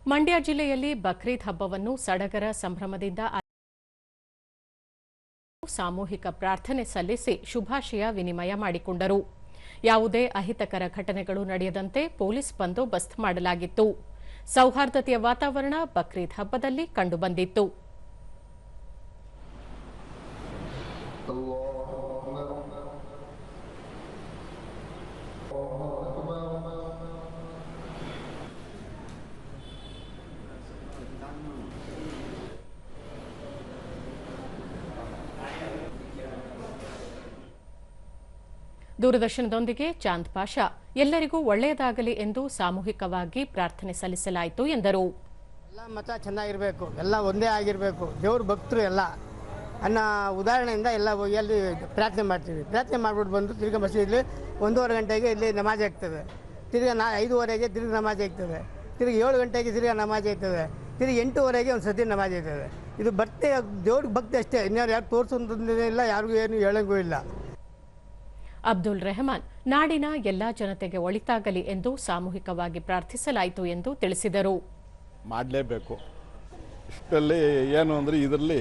ಮಂಡ್ಯ ಜಿಲ್ಲೆಯಲ್ಲಿ ಬಕ್ರೀದ್ ಹಬ್ಬವನ್ನು ಸಡಗರ ಸಂಭ್ರಮದಿಂದ ಸಾಮೂಹಿಕ ಪ್ರಾರ್ಥನೆ ಸಲ್ಲಿಸಿ ಶುಭಾಶಯ ವಿನಿಮಯ ಮಾಡಿಕೊಂಡರು. ಯಾವುದೇ ಅಹಿತಕರ ಘಟನೆಗಳು ನಡೆಯದಂತೆ ಪೊಲೀಸ್ ಬಂದೋಬಸ್ತ್ ಮಾಡಲಾಗಿತ್ತು. ಸೌಹಾರ್ದತೆಯ ವಾತಾವರಣ ಬಕ್ರೀದ್ ಹಬ್ಬದಲ್ಲಿ ಕಂಡುಬಂದಿತ್ತು. ದೂರದರ್ಶನದೊಂದಿಗೆ ಚಾಂದ್ ಪಾಷಾ ಎಲ್ಲರಿಗೂ ಒಳ್ಳೆಯದಾಗಲಿ ಎಂದು ಸಾಮೂಹಿಕವಾಗಿ ಪ್ರಾರ್ಥನೆ ಸಲ್ಲಿಸಲಾಯಿತು ಎಂದರು. ಎಲ್ಲ ಮತ ಚೆನ್ನಾಗಿರಬೇಕು, ಎಲ್ಲ ಒಂದೇ ಆಗಿರಬೇಕು, ದೇವ್ರ ಭಕ್ತರು ಎಲ್ಲ ಅನ್ನೋ ಉದಾಹರಣೆಯಿಂದ ಎಲ್ಲ ಎಲ್ಲಿ ಪ್ರಾರ್ಥನೆ ಮಾಡ್ತೀವಿ. ಪ್ರಾರ್ಥನೆ ಮಾಡಿಬಿಟ್ಟು ಬಂದು ತಿರ್ಗಿ ಮಸೀದಿಲಿ 1:30 ಗಂಟೆಗೆ ಇಲ್ಲಿ ನಮಾಜ್ ಆಗ್ತದೆ. ತಿರ್ಗಿ 5:15ಗೆ ತಿರ್ಗಿ ನಮಾಜ್ ಆಗ್ತದೆ. ತಿರ್ಗಿ 7 ಗಂಟೆಗೆ ತಿರ್ಗಿ ನಮಾಜ್ ಆಗ್ತದೆ. ತಿರ್ಗಿ 8:15ಗೆ ಒಂದು ಸತಿ ನಮಾಜ್ ಆಗ್ತದೆ. ಇದು ಭಕ್ತಿ, ದೇವ್ರಿಗೆ ಭಕ್ತಿ ಅಷ್ಟೇ. ಇನ್ಯಾರು ಯಾರು ತೋರಿಸೋದಿಲ್ಲ, ಯಾರಿಗೂ ಏನು ಹೇಳಂಗೂ ಇಲ್ಲ. ಅಬ್ದುಲ್ ರೆಹಮಾನ್ ನಾಡಿನ ಎಲ್ಲಾ ಜನತೆಗೆ ಒಳಿತಾಗಲಿ ಎಂದು ಸಾಮೂಹಿಕವಾಗಿ ಪ್ರಾರ್ಥಿಸಲಾಯಿತು ಎಂದು ತಿಳಿಸಿದರು. ಮಾಡಲೇಬೇಕು. ಇಷ್ಟರಲ್ಲಿ ಏನು ಅಂದರೆ ಇದರಲ್ಲಿ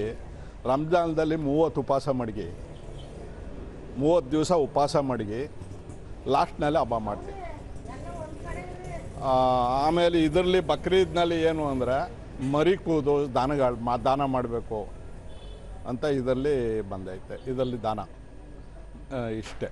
ರಂಜಾನ್ದಲ್ಲಿ 30 ಉಪವಾಸ ಮಡಗಿ 30 ದಿವಸ ಉಪವಾಸ ಮಡಗಿ ಲಾಸ್ಟ್ನಲ್ಲಿ ಹಬ್ಬ ಮಾಡ್ತೀವಿ. ಆಮೇಲೆ ಇದರಲ್ಲಿ ಬಕ್ರೀದ್ನಲ್ಲಿ ಏನು ಅಂದರೆ ಮರಿ ಕೂದು ದಾನ ಮಾಡಬೇಕು ಅಂತ ಇದರಲ್ಲಿ ಬಂದೈತೆ. ಇದರಲ್ಲಿ ದಾನ ಇಷ್ಟೇ.